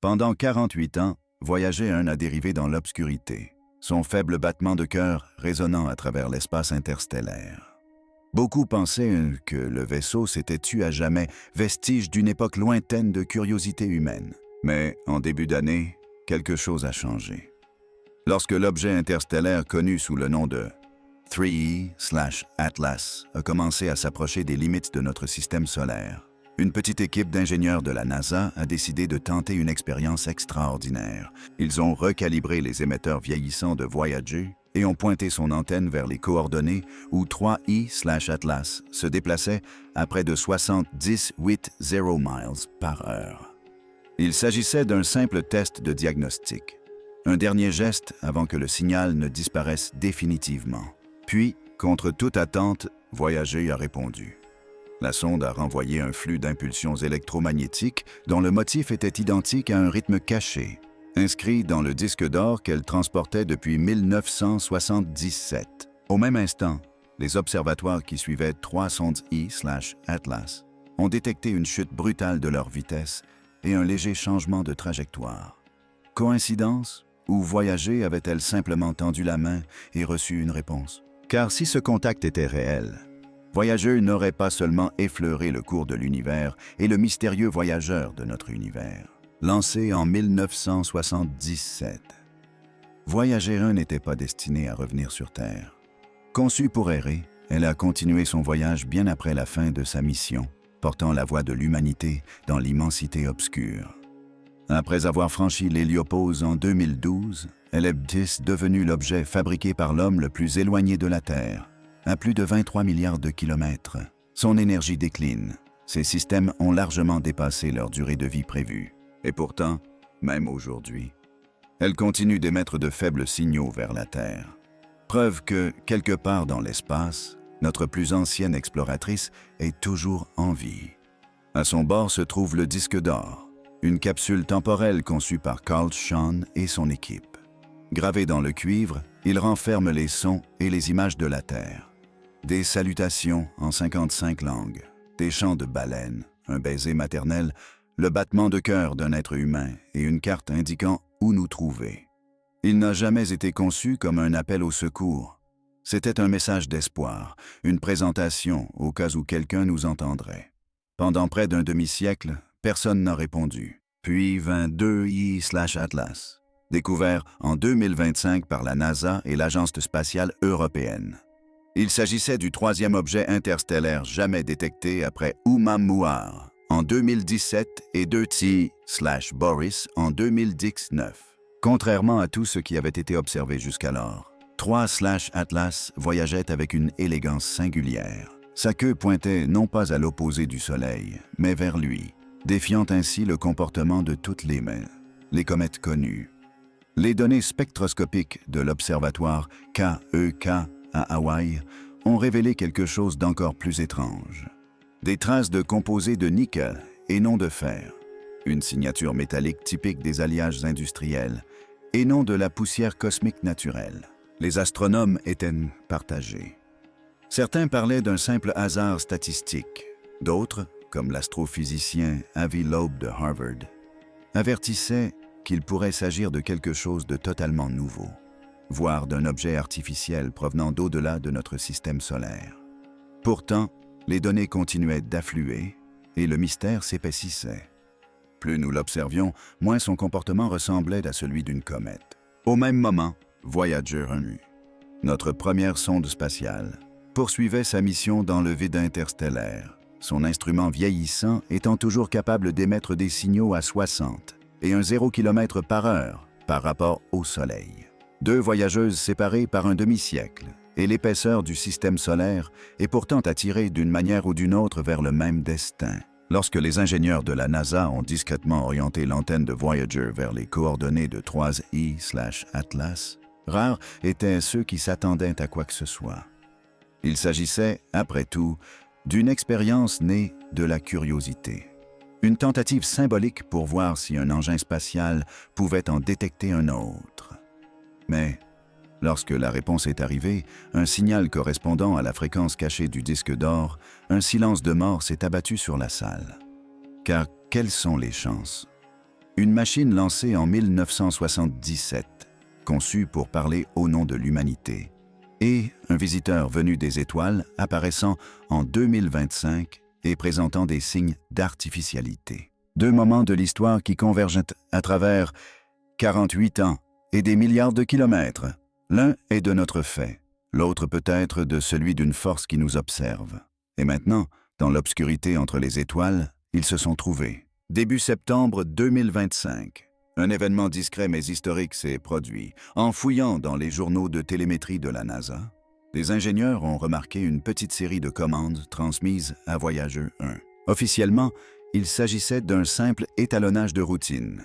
Pendant 48 ans, Voyager 1 a dérivé dans l'obscurité, son faible battement de cœur résonnant à travers l'espace interstellaire. Beaucoup pensaient que le vaisseau s'était tué à jamais, vestige d'une époque lointaine de curiosité humaine. Mais en début d'année, quelque chose a changé. Lorsque l'objet interstellaire connu sous le nom de 3E/Atlas a commencé à s'approcher des limites de notre système solaire, une petite équipe d'ingénieurs de la NASA a décidé de tenter une expérience extraordinaire. Ils ont recalibré les émetteurs vieillissants de Voyager et ont pointé son antenne vers les coordonnées où 3E/Atlas se déplaçait à près de 70 miles par heure. Il s'agissait d'un simple test de diagnostic, un dernier geste avant que le signal ne disparaisse définitivement. Puis, contre toute attente, Voyager a répondu. La sonde a renvoyé un flux d'impulsions électromagnétiques dont le motif était identique à un rythme caché, inscrit dans le disque d'or qu'elle transportait depuis 1977. Au même instant, les observatoires qui suivaient 3E/Atlas ont détecté une chute brutale de leur vitesse et un léger changement de trajectoire. Coïncidence? Ou Voyager avait-elle simplement tendu la main et reçu une réponse? Car si ce contact était réel, Voyager n'aurait pas seulement effleuré le cours de l'univers et le mystérieux voyageur de notre univers. Lancé en 1977, Voyager 1 n'était pas destiné à revenir sur Terre. Conçue pour errer, elle a continué son voyage bien après la fin de sa mission, portant la voix de l'humanité dans l'immensité obscure. Après avoir franchi l'héliopause en 2012, elle est devenue l'objet fabriqué par l'homme le plus éloigné de la Terre, à plus de 23 milliards de kilomètres. Son énergie décline. Ses systèmes ont largement dépassé leur durée de vie prévue. Et pourtant, même aujourd'hui, elle continue d'émettre de faibles signaux vers la Terre. Preuve que, quelque part dans l'espace, notre plus ancienne exploratrice est toujours en vie. À son bord se trouve le disque d'or, une capsule temporelle conçue par Carl Schahn et son équipe. Gravé dans le cuivre, il renferme les sons et les images de la Terre. Des salutations en 55 langues, des chants de baleines, un baiser maternel, le battement de cœur d'un être humain et une carte indiquant où nous trouver. Il n'a jamais été conçu comme un appel au secours. C'était un message d'espoir, une présentation au cas où quelqu'un nous entendrait. Pendant près d'un demi-siècle, personne n'a répondu. Puis vint 2E/Atlas, découvert en 2025 par la NASA et l'Agence spatiale européenne. Il s'agissait du troisième objet interstellaire jamais détecté après Oumuamua en 2017 et 2T/Boris en 2019. Contrairement à tout ce qui avait été observé jusqu'alors, 3/Atlas voyageait avec une élégance singulière. Sa queue pointait non pas à l'opposé du Soleil, mais vers lui, défiant ainsi le comportement de toutes les comètes connues. Les données spectroscopiques de l'observatoire KEK à Hawaï ont révélé quelque chose d'encore plus étrange. Des traces de composés de nickel et non de fer, une signature métallique typique des alliages industriels et non de la poussière cosmique naturelle. Les astronomes étaient partagés. Certains parlaient d'un simple hasard statistique, d'autres, comme l'astrophysicien Avi Loeb de Harvard, avertissaient qu'il pourrait s'agir de quelque chose de totalement nouveau, voire d'un objet artificiel provenant d'au-delà de notre système solaire. Pourtant, les données continuaient d'affluer et le mystère s'épaississait. Plus nous l'observions, moins son comportement ressemblait à celui d'une comète. Au même moment, Voyager 1, notre première sonde spatiale, poursuivait sa mission dans le vide interstellaire, son instrument vieillissant étant toujours capable d'émettre des signaux à 60 et un 0 km par heure par rapport au Soleil. Deux voyageuses séparées par un demi-siècle et l'épaisseur du système solaire est pourtant attirée d'une manière ou d'une autre vers le même destin. Lorsque les ingénieurs de la NASA ont discrètement orienté l'antenne de Voyager vers les coordonnées de 3E/Atlas, rares étaient ceux qui s'attendaient à quoi que ce soit. Il s'agissait, après tout, d'une expérience née de la curiosité. Une tentative symbolique pour voir si un engin spatial pouvait en détecter un autre. Mais, lorsque la réponse est arrivée, un signal correspondant à la fréquence cachée du disque d'or, un silence de mort s'est abattu sur la salle. Car quelles sont les chances? Une machine lancée en 1977, conçue pour parler au nom de l'humanité, et un visiteur venu des étoiles apparaissant en 2025 et présentant des signes d'artificialité. Deux moments de l'histoire qui convergent à travers 48 ans et des milliards de kilomètres. L'un est de notre fait, l'autre peut-être de celui d'une force qui nous observe. Et maintenant, dans l'obscurité entre les étoiles, ils se sont trouvés. Début septembre 2025, un événement discret mais historique s'est produit. En fouillant dans les journaux de télémétrie de la NASA, les ingénieurs ont remarqué une petite série de commandes transmises à Voyager 1. Officiellement, il s'agissait d'un simple étalonnage de routine.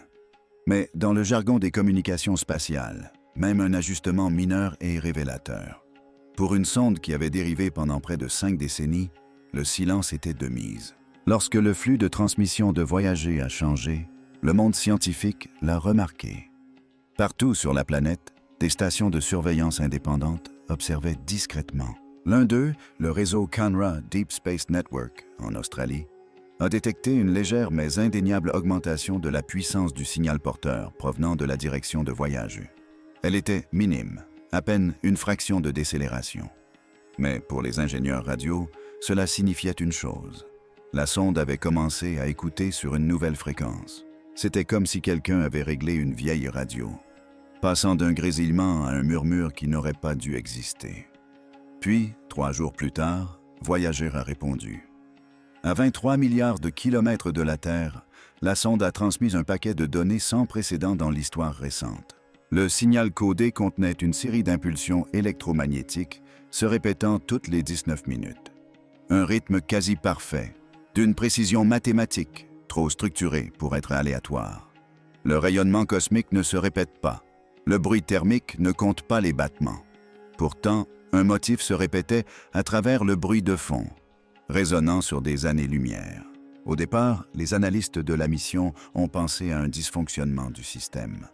Mais dans le jargon des communications spatiales, même un ajustement mineur est révélateur. Pour une sonde qui avait dérivé pendant près de 5 décennies, le silence était de mise. Lorsque le flux de transmission de Voyager a changé, le monde scientifique l'a remarqué. Partout sur la planète, des stations de surveillance indépendantes observaient discrètement. L'un d'eux, le réseau Canra Deep Space Network en Australie, a détecté une légère mais indéniable augmentation de la puissance du signal porteur provenant de la direction de Voyager. Elle était minime, à peine une fraction de décélération. Mais pour les ingénieurs radio, cela signifiait une chose. La sonde avait commencé à écouter sur une nouvelle fréquence. C'était comme si quelqu'un avait réglé une vieille radio, passant d'un grésillement à un murmure qui n'aurait pas dû exister. Puis, 3 jours plus tard, Voyager a répondu. À 23 milliards de kilomètres de la Terre, la sonde a transmis un paquet de données sans précédent dans l'histoire récente. Le signal codé contenait une série d'impulsions électromagnétiques se répétant toutes les 19 minutes. Un rythme quasi parfait, d'une précision mathématique, trop structurée pour être aléatoire. Le rayonnement cosmique ne se répète pas. Le bruit thermique ne compte pas les battements. Pourtant, un motif se répétait à travers le bruit de fond, résonnant sur des années-lumière. Au départ, les analystes de la mission ont pensé à un dysfonctionnement du système.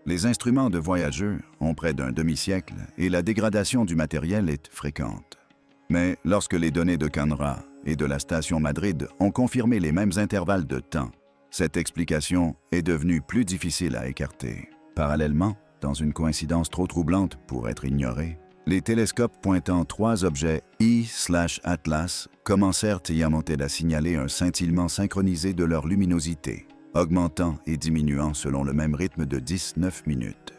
Les instruments de Voyager ont près d'un demi-siècle et la dégradation du matériel est fréquente. Mais lorsque les données de Canra et de la station Madrid ont confirmé les mêmes intervalles de temps, cette explication est devenue plus difficile à écarter. Parallèlement, dans une coïncidence trop troublante pour être ignorée, les télescopes pointant 3 objets I/Atlas commencèrent ayant à signaler un scintillement synchronisé de leur luminosité, augmentant et diminuant selon le même rythme de 19 minutes.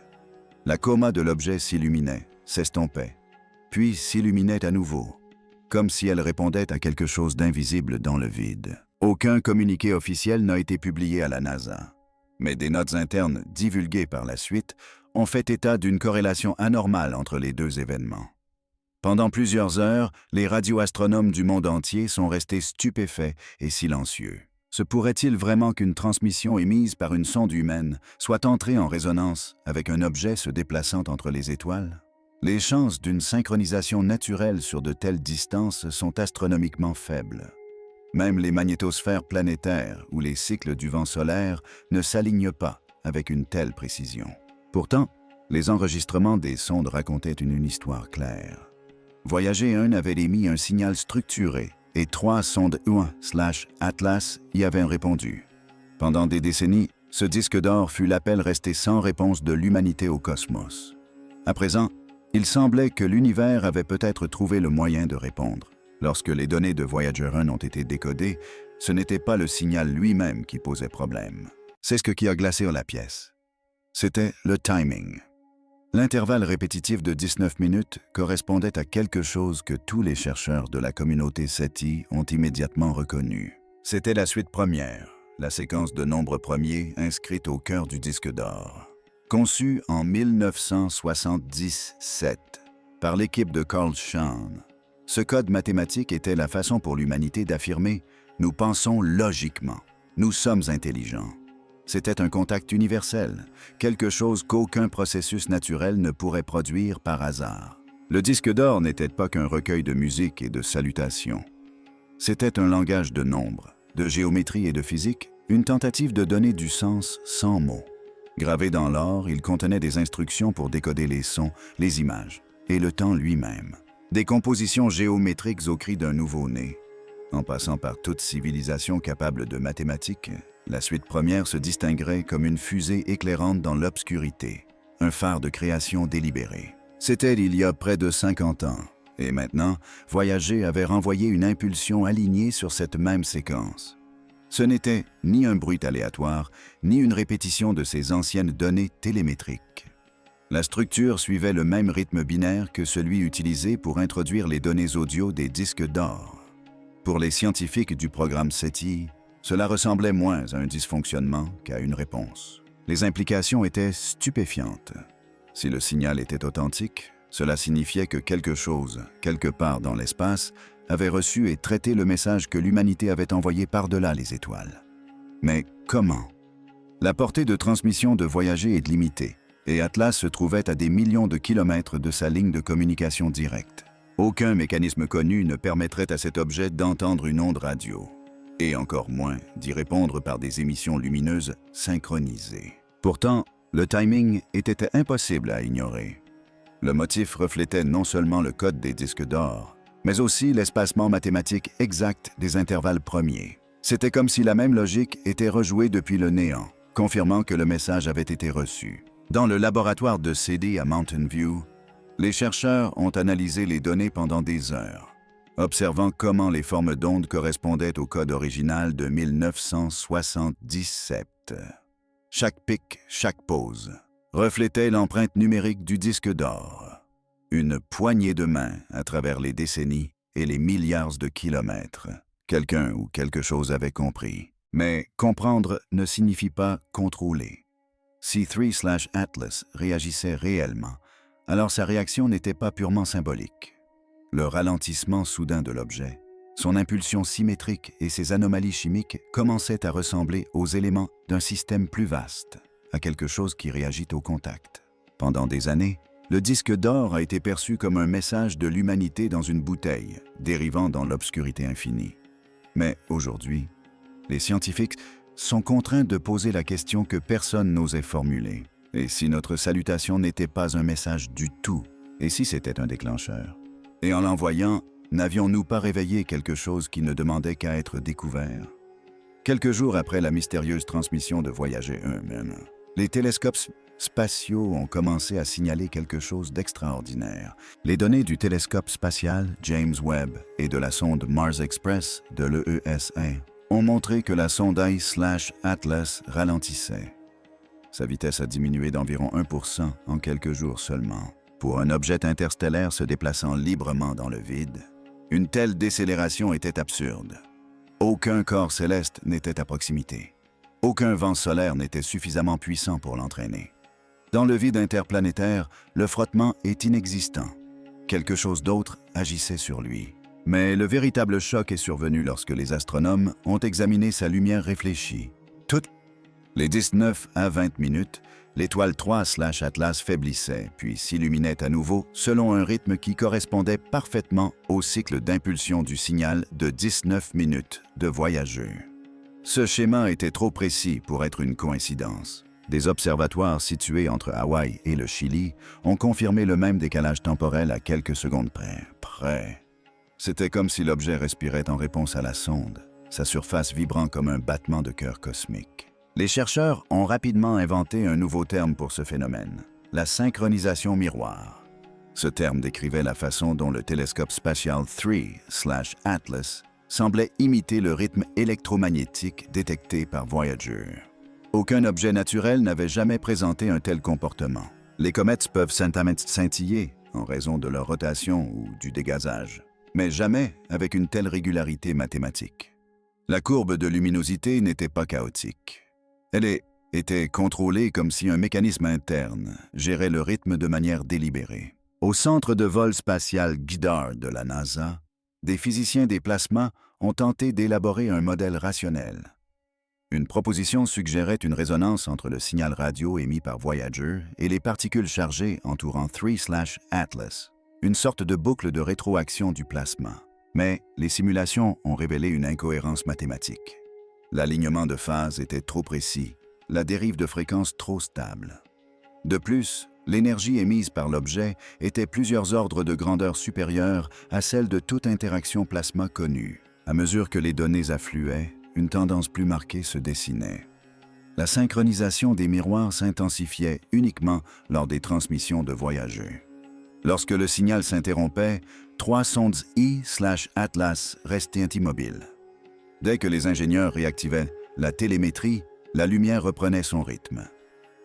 La coma de l'objet s'illuminait, s'estompait, puis s'illuminait à nouveau, comme si elle répondait à quelque chose d'invisible dans le vide. Aucun communiqué officiel n'a été publié à la NASA, mais des notes internes divulguées par la suite ont fait état d'une corrélation anormale entre les deux événements. Pendant plusieurs heures, les radioastronomes du monde entier sont restés stupéfaits et silencieux. Se pourrait-il vraiment qu'une transmission émise par une sonde humaine soit entrée en résonance avec un objet se déplaçant entre les étoiles? Les chances d'une synchronisation naturelle sur de telles distances sont astronomiquement faibles. Même les magnétosphères planétaires ou les cycles du vent solaire ne s'alignent pas avec une telle précision. Pourtant, les enregistrements des sondes racontaient une histoire claire. Voyager 1 avait émis un signal structuré et 3 sondes U1/Atlas y avaient répondu. Pendant des décennies, ce disque d'or fut l'appel resté sans réponse de l'humanité au cosmos. À présent, il semblait que l'univers avait peut-être trouvé le moyen de répondre. Lorsque les données de Voyager 1 ont été décodées, ce n'était pas le signal lui-même qui posait problème. C'est ce qui a glacé la pièce. C'était le timing. L'intervalle répétitif de 19 minutes correspondait à quelque chose que tous les chercheurs de la communauté SETI ont immédiatement reconnu. C'était la suite première, la séquence de nombres premiers inscrite au cœur du disque d'or. Conçue en 1977 par l'équipe de Carl Shahn, ce code mathématique était la façon pour l'humanité d'affirmer « Nous pensons logiquement, nous sommes intelligents ». C'était un contact universel, quelque chose qu'aucun processus naturel ne pourrait produire par hasard. Le disque d'or n'était pas qu'un recueil de musique et de salutations. C'était un langage de nombres, de géométrie et de physique, une tentative de donner du sens sans mots. Gravé dans l'or, il contenait des instructions pour décoder les sons, les images et le temps lui-même. Des compositions géométriques au cri d'un nouveau-né, en passant par toute civilisation capable de mathématiques La suite première se distinguerait comme une fusée éclairante dans l'obscurité, un phare de création délibéré. C'était il y a près de 50 ans, et maintenant, Voyager avait renvoyé une impulsion alignée sur cette même séquence. Ce n'était ni un bruit aléatoire, ni une répétition de ces anciennes données télémétriques. La structure suivait le même rythme binaire que celui utilisé pour introduire les données audio des disques d'or. Pour les scientifiques du programme SETI, cela ressemblait moins à un dysfonctionnement qu'à une réponse. Les implications étaient stupéfiantes. Si le signal était authentique, cela signifiait que quelque chose, quelque part dans l'espace, avait reçu et traité le message que l'humanité avait envoyé par-delà les étoiles. Mais comment? La portée de transmission de Voyager est limitée, et Atlas se trouvait à des millions de kilomètres de sa ligne de communication directe. Aucun mécanisme connu ne permettrait à cet objet d'entendre une onde radio, et encore moins d'y répondre par des émissions lumineuses synchronisées. Pourtant, le timing était impossible à ignorer. Le motif reflétait non seulement le code des disques d'or, mais aussi l'espacement mathématique exact des intervalles premiers. C'était comme si la même logique était rejouée depuis le néant, confirmant que le message avait été reçu. Dans le laboratoire de CD à Mountain View, les chercheurs ont analysé les données pendant des heures, observant comment les formes d'ondes correspondaient au code original de 1977. Chaque pic, chaque pause, reflétait l'empreinte numérique du disque d'or. Une poignée de main à travers les décennies et les milliards de kilomètres. Quelqu'un ou quelque chose avait compris. Mais comprendre ne signifie pas contrôler. Si C3/Atlas réagissait réellement, alors sa réaction n'était pas purement symbolique. Le ralentissement soudain de l'objet, son impulsion symétrique et ses anomalies chimiques commençaient à ressembler aux éléments d'un système plus vaste, à quelque chose qui réagit au contact. Pendant des années, le disque d'or a été perçu comme un message de l'humanité dans une bouteille, dérivant dans l'obscurité infinie. Mais aujourd'hui, les scientifiques sont contraints de poser la question que personne n'osait formuler. Et si notre salutation n'était pas un message du tout? Et si c'était un déclencheur? Et en l'envoyant, n'avions-nous pas réveillé quelque chose qui ne demandait qu'à être découvert? Quelques jours après la mystérieuse transmission de Voyager 1, les télescopes spatiaux ont commencé à signaler quelque chose d'extraordinaire. Les données du télescope spatial James Webb et de la sonde Mars Express de l'ESA ont montré que la sonde I/Atlas ralentissait. Sa vitesse a diminué d'environ 1% en quelques jours seulement. Pour un objet interstellaire se déplaçant librement dans le vide, une telle décélération était absurde. Aucun corps céleste n'était à proximité. Aucun vent solaire n'était suffisamment puissant pour l'entraîner. Dans le vide interplanétaire, le frottement est inexistant. Quelque chose d'autre agissait sur lui. Mais le véritable choc est survenu lorsque les astronomes ont examiné sa lumière réfléchie. Toutes les 19 à 20 minutes, l'étoile 3/Atlas faiblissait, puis s'illuminait à nouveau selon un rythme qui correspondait parfaitement au cycle d'impulsion du signal de 19 minutes de Voyager. Ce schéma était trop précis pour être une coïncidence. Des observatoires situés entre Hawaï et le Chili ont confirmé le même décalage temporel à quelques secondes près. C'était comme si l'objet respirait en réponse à la sonde, sa surface vibrant comme un battement de cœur cosmique. Les chercheurs ont rapidement inventé un nouveau terme pour ce phénomène, la synchronisation miroir. Ce terme décrivait la façon dont le télescope spatial 3/Atlas semblait imiter le rythme électromagnétique détecté par Voyager. Aucun objet naturel n'avait jamais présenté un tel comportement. Les comètes peuvent scintiller en raison de leur rotation ou du dégazage, mais jamais avec une telle régularité mathématique. La courbe de luminosité n'était pas chaotique. Elle était contrôlée comme si un mécanisme interne gérait le rythme de manière délibérée. Au centre de vol spatial Goddard de la NASA, des physiciens des plasmas ont tenté d'élaborer un modèle rationnel. Une proposition suggérait une résonance entre le signal radio émis par Voyager et les particules chargées entourant 3/Atlas, une sorte de boucle de rétroaction du plasma. Mais les simulations ont révélé une incohérence mathématique. L'alignement de phase était trop précis, la dérive de fréquence trop stable. De plus, l'énergie émise par l'objet était plusieurs ordres de grandeur supérieure à celle de toute interaction plasma connue. À mesure que les données affluaient, une tendance plus marquée se dessinait. La synchronisation des miroirs s'intensifiait uniquement lors des transmissions de voyageurs. Lorsque le signal s'interrompait, 3 sondes I/Atlas restaient immobiles. Dès que les ingénieurs réactivaient la télémétrie, la lumière reprenait son rythme.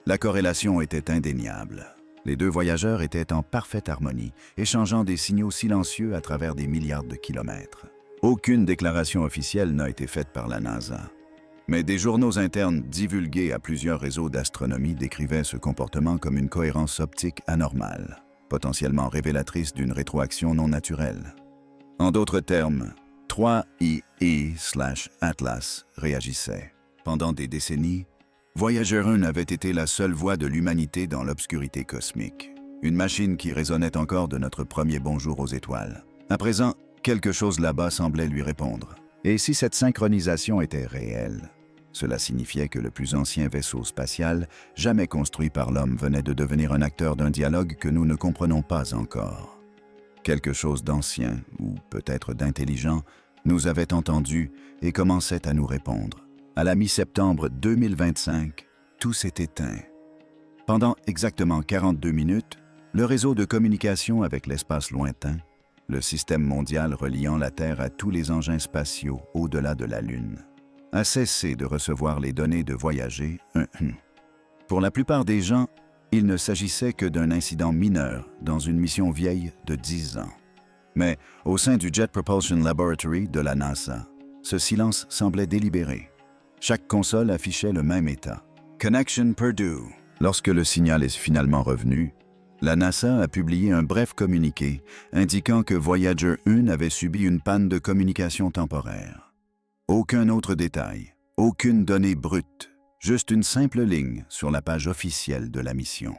La corrélation était indéniable. Les deux voyageurs étaient en parfaite harmonie, échangeant des signaux silencieux à travers des milliards de kilomètres. Aucune déclaration officielle n'a été faite par la NASA. Mais des journaux internes divulgués à plusieurs réseaux d'astronomie décrivaient ce comportement comme une cohérence optique anormale, potentiellement révélatrice d'une rétroaction non naturelle. En d'autres termes, 3 II/Atlas réagissaient. Pendant des décennies, Voyager 1 avait été la seule voix de l'humanité dans l'obscurité cosmique, une machine qui résonnait encore de notre premier bonjour aux étoiles. À présent, quelque chose là-bas semblait lui répondre. Et si cette synchronisation était réelle, cela signifiait que le plus ancien vaisseau spatial jamais construit par l'homme venait de devenir un acteur d'un dialogue que nous ne comprenons pas encore. Quelque chose d'ancien, ou peut-être d'intelligent, nous avait entendus et commençait à nous répondre. À la mi-septembre 2025, tout s'est éteint. Pendant exactement 42 minutes, le réseau de communication avec l'espace lointain, le système mondial reliant la Terre à tous les engins spatiaux au-delà de la Lune, a cessé de recevoir les données de Voyager 1. Pour la plupart des gens, il ne s'agissait que d'un incident mineur dans une mission vieille de 10 ans. Mais au sein du Jet Propulsion Laboratory de la NASA, ce silence semblait délibéré. Chaque console affichait le même état. Connection perdue. Lorsque le signal est finalement revenu, la NASA a publié un bref communiqué indiquant que Voyager 1 avait subi une panne de communication temporaire. Aucun autre détail, aucune donnée brute, juste une simple ligne sur la page officielle de la mission.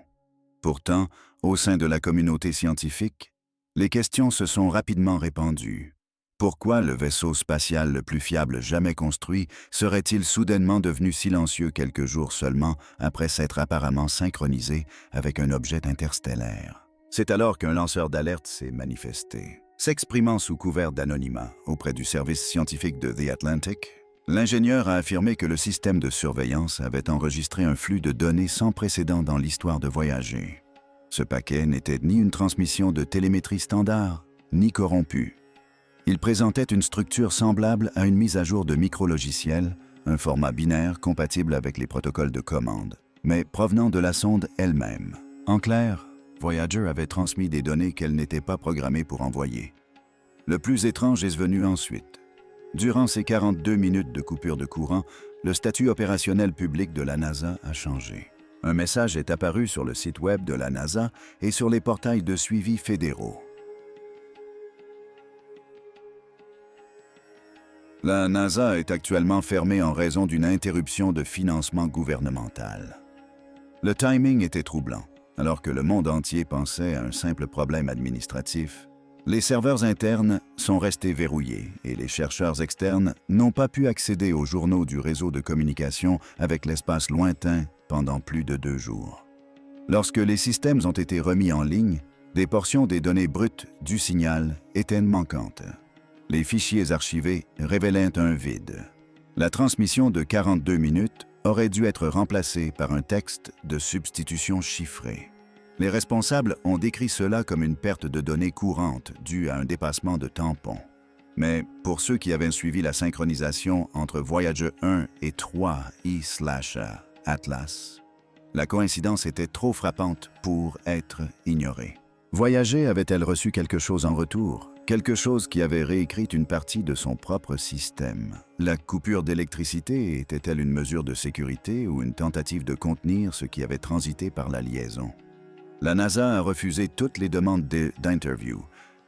Pourtant, au sein de la communauté scientifique, les questions se sont rapidement répandues. Pourquoi le vaisseau spatial le plus fiable jamais construit serait-il soudainement devenu silencieux quelques jours seulement après s'être apparemment synchronisé avec un objet interstellaire? C'est alors qu'un lanceur d'alerte s'est manifesté. S'exprimant sous couvert d'anonymat auprès du service scientifique de The Atlantic, l'ingénieur a affirmé que le système de surveillance avait enregistré un flux de données sans précédent dans l'histoire de Voyager. Ce paquet n'était ni une transmission de télémétrie standard, ni corrompu. Il présentait une structure semblable à une mise à jour de micrologiciel, un format binaire compatible avec les protocoles de commande, mais provenant de la sonde elle-même. En clair, Voyager avait transmis des données qu'elle n'était pas programmée pour envoyer. Le plus étrange est venu ensuite. Durant ces 42 minutes de coupure de courant, le statut opérationnel public de la NASA a changé. Un message est apparu sur le site web de la NASA et sur les portails de suivi fédéraux. La NASA est actuellement fermée en raison d'une interruption de financement gouvernemental. Le timing était troublant. Alors que le monde entier pensait à un simple problème administratif, les serveurs internes sont restés verrouillés et les chercheurs externes n'ont pas pu accéder aux journaux du réseau de communication avec l'espace lointain pendant plus de 2 jours. Lorsque les systèmes ont été remis en ligne, des portions des données brutes du signal étaient manquantes. Les fichiers archivés révélaient un vide. La transmission de 42 minutes aurait dû être remplacée par un texte de substitution chiffré. Les responsables ont décrit cela comme une perte de données courante due à un dépassement de tampon. Mais pour ceux qui avaient suivi la synchronisation entre Voyager 1 et 3 I/Atlas, la coïncidence était trop frappante pour être ignorée. Voyager avait-elle reçu quelque chose en retour? Quelque chose qui avait réécrit une partie de son propre système. La coupure d'électricité était-elle une mesure de sécurité ou une tentative de contenir ce qui avait transité par la liaison? La NASA a refusé toutes les demandes d'interview,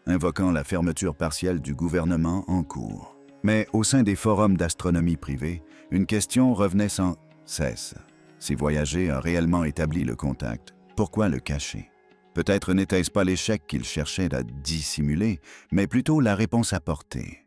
invoquant la fermeture partielle du gouvernement en cours. Mais au sein des forums d'astronomie privée, une question revenait sans cesse. Si Voyager a réellement établi le contact, pourquoi le cacher? Peut-être n'était-ce pas l'échec qu'il cherchait à dissimuler, mais plutôt la réponse apportée.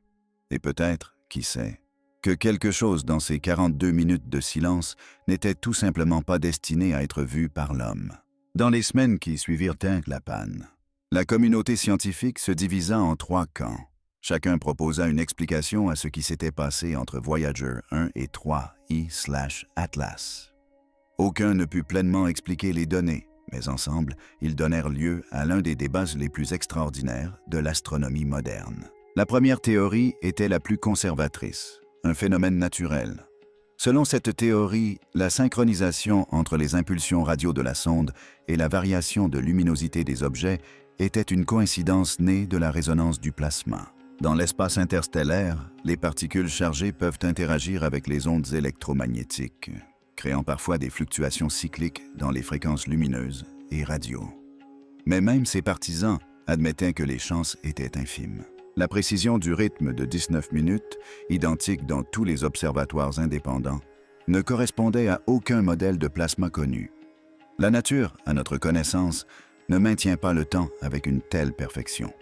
Et peut-être, qui sait, que quelque chose dans ces 42 minutes de silence n'était tout simplement pas destiné à être vu par l'homme. Dans les semaines qui suivirent la panne, la communauté scientifique se divisa en 3 camps. Chacun proposa une explication à ce qui s'était passé entre Voyager 1 et 3I/Atlas. Aucun ne put pleinement expliquer les données, mais ensemble, ils donnèrent lieu à l'un des débats les plus extraordinaires de l'astronomie moderne. La première théorie était la plus conservatrice, un phénomène naturel. Selon cette théorie, la synchronisation entre les impulsions radio de la sonde et la variation de luminosité des objets était une coïncidence née de la résonance du plasma. Dans l'espace interstellaire, les particules chargées peuvent interagir avec les ondes électromagnétiques, créant parfois des fluctuations cycliques dans les fréquences lumineuses et radio. Mais même ses partisans admettaient que les chances étaient infimes. La précision du rythme de 19 minutes, identique dans tous les observatoires indépendants, ne correspondait à aucun modèle de plasma connu. La nature, à notre connaissance, ne maintient pas le temps avec une telle perfection.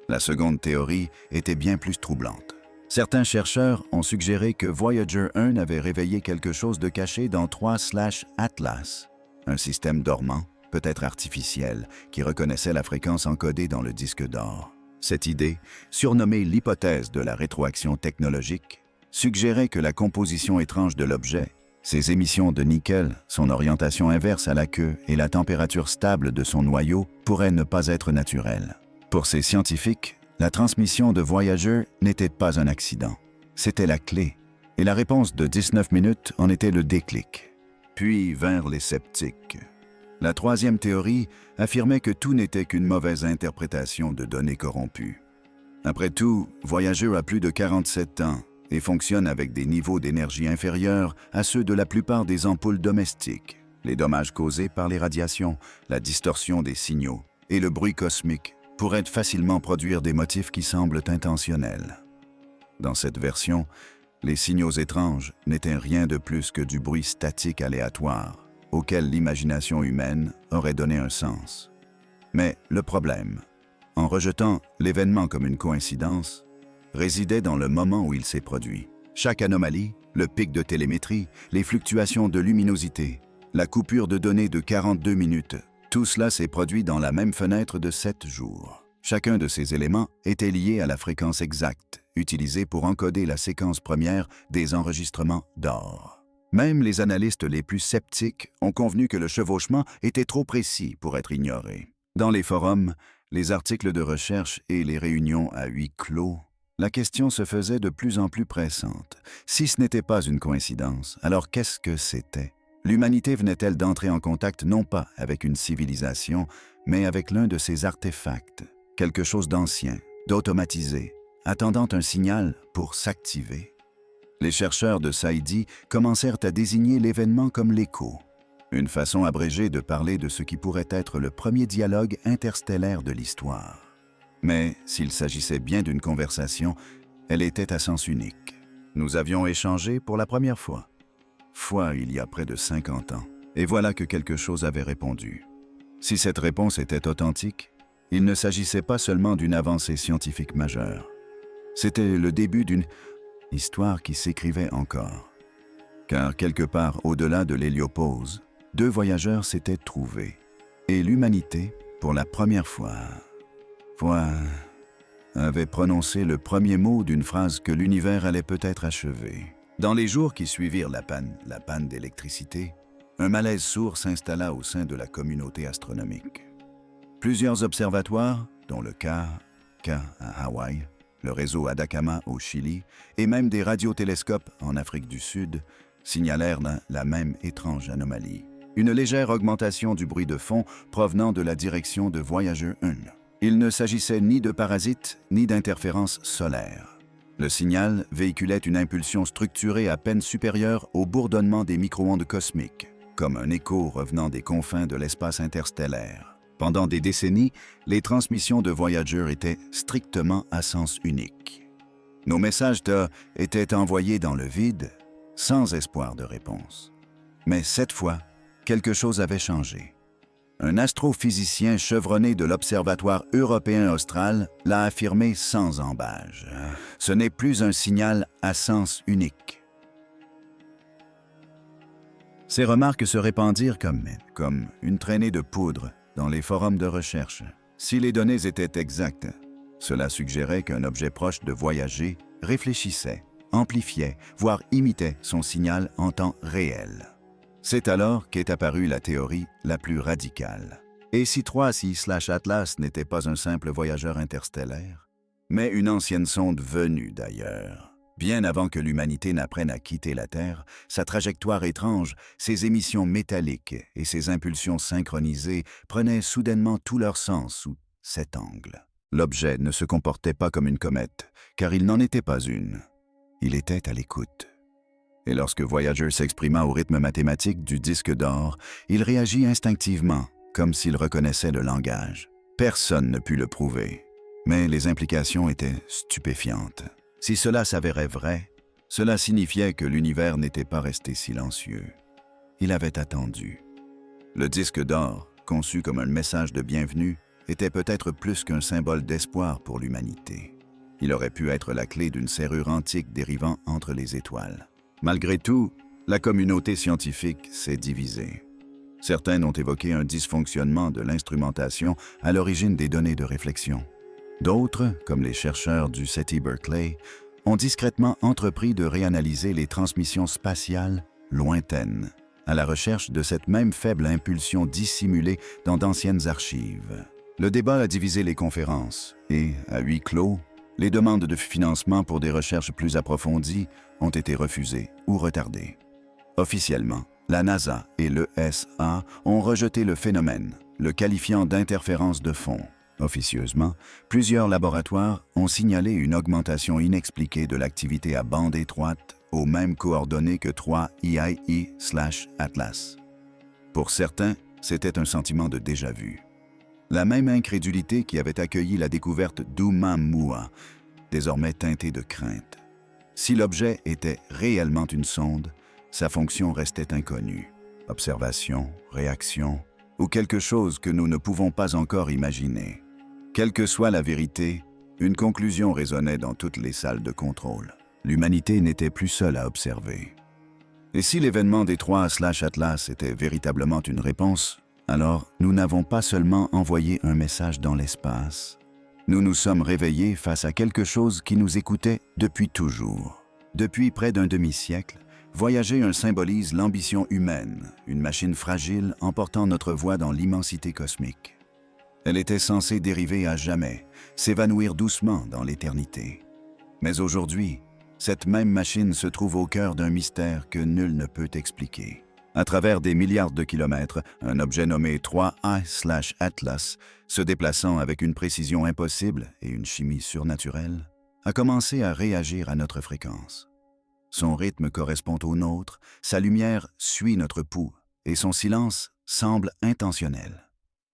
La seconde théorie était bien plus troublante. Certains chercheurs ont suggéré que Voyager 1 avait réveillé quelque chose de caché dans 3/Atlas, un système dormant, peut-être artificiel, qui reconnaissait la fréquence encodée dans le disque d'or. Cette idée, surnommée l'hypothèse de la rétroaction technologique, suggérait que la composition étrange de l'objet, ses émissions de nickel, son orientation inverse à la queue et la température stable de son noyau pourraient ne pas être naturelles. Pour ces scientifiques, la transmission de Voyager n'était pas un accident. C'était la clé, et la réponse de 19 minutes en était le déclic. Puis vinrent les sceptiques. La troisième théorie affirmait que tout n'était qu'une mauvaise interprétation de données corrompues. Après tout, Voyager a plus de 47 ans et fonctionne avec des niveaux d'énergie inférieurs à ceux de la plupart des ampoules domestiques. Les dommages causés par les radiations, la distorsion des signaux et le bruit cosmique pourraient facilement produire des motifs qui semblent intentionnels. Dans cette version, les signaux étranges n'étaient rien de plus que du bruit statique aléatoire, auquel l'imagination humaine aurait donné un sens. Mais le problème, en rejetant l'événement comme une coïncidence, résidait dans le moment où il s'est produit. Chaque anomalie, le pic de télémétrie, les fluctuations de luminosité, la coupure de données de 42 minutes, tout cela s'est produit dans la même fenêtre de 7 jours. Chacun de ces éléments était lié à la fréquence exacte, utilisée pour encoder la séquence première des enregistrements d'or. Même les analystes les plus sceptiques ont convenu que le chevauchement était trop précis pour être ignoré. Dans les forums, les articles de recherche et les réunions à huis clos, la question se faisait de plus en plus pressante. Si ce n'était pas une coïncidence, alors qu'est-ce que c'était? L'humanité venait-elle d'entrer en contact non pas avec une civilisation, mais avec l'un de ses artefacts, quelque chose d'ancien, d'automatisé, attendant un signal pour s'activer? Les chercheurs de SAIDI commencèrent à désigner l'événement comme l'écho, une façon abrégée de parler de ce qui pourrait être le premier dialogue interstellaire de l'histoire. Mais s'il s'agissait bien d'une conversation, elle était à sens unique. Nous avions échangé pour la première fois il y a près de 50 ans. Et voilà que quelque chose avait répondu. Si cette réponse était authentique, il ne s'agissait pas seulement d'une avancée scientifique majeure. C'était le début d'une histoire qui s'écrivait encore. Car quelque part au-delà de l'héliopause, 2 voyageurs s'étaient trouvés. Et l'humanité, pour la première fois, avait prononcé le premier mot d'une phrase que l'univers allait peut-être achever. Dans les jours qui suivirent la panne d'électricité, un malaise sourd s'installa au sein de la communauté astronomique. Plusieurs observatoires, dont le K à Hawaï, le réseau Atacama au Chili et même des radiotélescopes en Afrique du Sud, signalèrent la même étrange anomalie. Une légère augmentation du bruit de fond provenant de la direction de Voyager 1. Il ne s'agissait ni de parasites ni d'interférences solaires. Le signal véhiculait une impulsion structurée à peine supérieure au bourdonnement des micro-ondes cosmiques, comme un écho revenant des confins de l'espace interstellaire. Pendant des décennies, les transmissions de Voyager étaient strictement à sens unique. Nos messages étaient envoyés dans le vide, sans espoir de réponse. Mais cette fois, quelque chose avait changé. Un astrophysicien chevronné de l'Observatoire européen austral l'a affirmé sans ambages. Ce n'est plus un signal à sens unique. Ces remarques se répandirent comme une traînée de poudre dans les forums de recherche. Si les données étaient exactes, Cela suggérait qu'un objet proche de voyager réfléchissait, amplifiait, voire imitait son signal en temps réel. C'est alors qu'est apparue la théorie la plus radicale. Et si 3C/Atlas n'était pas un simple voyageur interstellaire, mais une ancienne sonde venue d'ailleurs. Bien avant que l'humanité n'apprenne à quitter la Terre, sa trajectoire étrange, ses émissions métalliques et ses impulsions synchronisées prenaient soudainement tout leur sens sous cet angle. L'objet ne se comportait pas comme une comète, car il n'en était pas une. Il était à l'écoute. Et lorsque Voyager s'exprima au rythme mathématique du disque d'or, il réagit instinctivement, comme s'il reconnaissait le langage. Personne ne put le prouver, mais les implications étaient stupéfiantes. Si cela s'avérait vrai, cela signifiait que l'univers n'était pas resté silencieux. Il avait attendu. Le disque d'or, conçu comme un message de bienvenue, était peut-être plus qu'un symbole d'espoir pour l'humanité. Il aurait pu être la clé d'une serrure antique dérivant entre les étoiles. Malgré tout, la communauté scientifique s'est divisée. Certains ont évoqué un dysfonctionnement de l'instrumentation à l'origine des données de réflexion. D'autres, comme les chercheurs du SETI Berkeley, ont discrètement entrepris de réanalyser les transmissions spatiales lointaines, à la recherche de cette même faible impulsion dissimulée dans d'anciennes archives. Le débat a divisé les conférences et, à huis clos, les demandes de financement pour des recherches plus approfondies ont été refusées ou retardées. Officiellement, la NASA et l'ESA ont rejeté le phénomène, le qualifiant d'interférence de fond. Officieusement, plusieurs laboratoires ont signalé une augmentation inexpliquée de l'activité à bande étroite aux mêmes coordonnées que 3EIE/Atlas. Pour certains, c'était un sentiment de déjà-vu. La même incrédulité qui avait accueilli la découverte d'Oumuamua, désormais teintée de crainte. Si l'objet était réellement une sonde, sa fonction restait inconnue. Observation, réaction, ou quelque chose que nous ne pouvons pas encore imaginer. Quelle que soit la vérité, une conclusion résonnait dans toutes les salles de contrôle. L'humanité n'était plus seule à observer. Et si l'événement des 3/Atlas était véritablement une réponse, alors nous n'avons pas seulement envoyé un message dans l'espace, nous nous sommes réveillés face à quelque chose qui nous écoutait depuis toujours. Depuis près d'un demi-siècle, Voyager symbolise l'ambition humaine, une machine fragile emportant notre voix dans l'immensité cosmique. Elle était censée dériver à jamais, s'évanouir doucement dans l'éternité. Mais aujourd'hui, cette même machine se trouve au cœur d'un mystère que nul ne peut expliquer. À travers des milliards de kilomètres, un objet nommé 3A/Atlas, se déplaçant avec une précision impossible et une chimie surnaturelle, a commencé à réagir à notre fréquence. Son rythme correspond au nôtre, sa lumière suit notre pouls, et son silence semble intentionnel.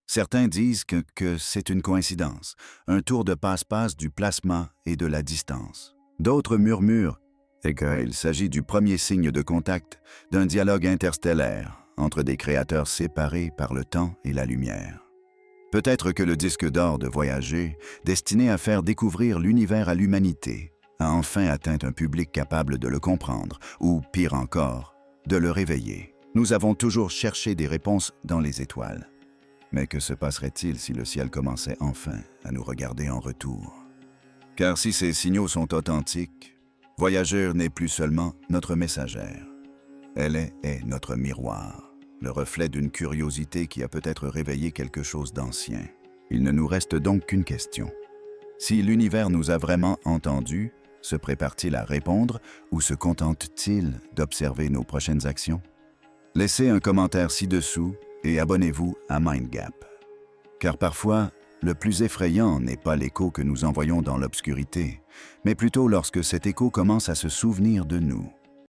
Certains disent que c'est une coïncidence, un tour de passe-passe du plasma et de la distance. D'autres murmurent qu'il s'agit du premier signe de contact d'un dialogue interstellaire entre des créateurs séparés par le temps et la lumière. Peut-être que le disque d'or de Voyager, destiné à faire découvrir l'univers à l'humanité, a enfin atteint un public capable de le comprendre, ou, pire encore, de le réveiller. Nous avons toujours cherché des réponses dans les étoiles. Mais que se passerait-il si le ciel commençait enfin à nous regarder en retour? Car si ces signaux sont authentiques, Voyager n'est plus seulement notre messagère. Elle est notre miroir, le reflet d'une curiosité qui a peut-être réveillé quelque chose d'ancien. Il ne nous reste donc qu'une question. Si l'univers nous a vraiment entendus, se prépare-t-il à répondre ou se contente-t-il d'observer nos prochaines actions? Laissez un commentaire ci-dessous et abonnez-vous à MindGap. Car parfois, le plus effrayant n'est pas l'écho que nous envoyons dans l'obscurité, mais plutôt lorsque cet écho commence à se souvenir de nous.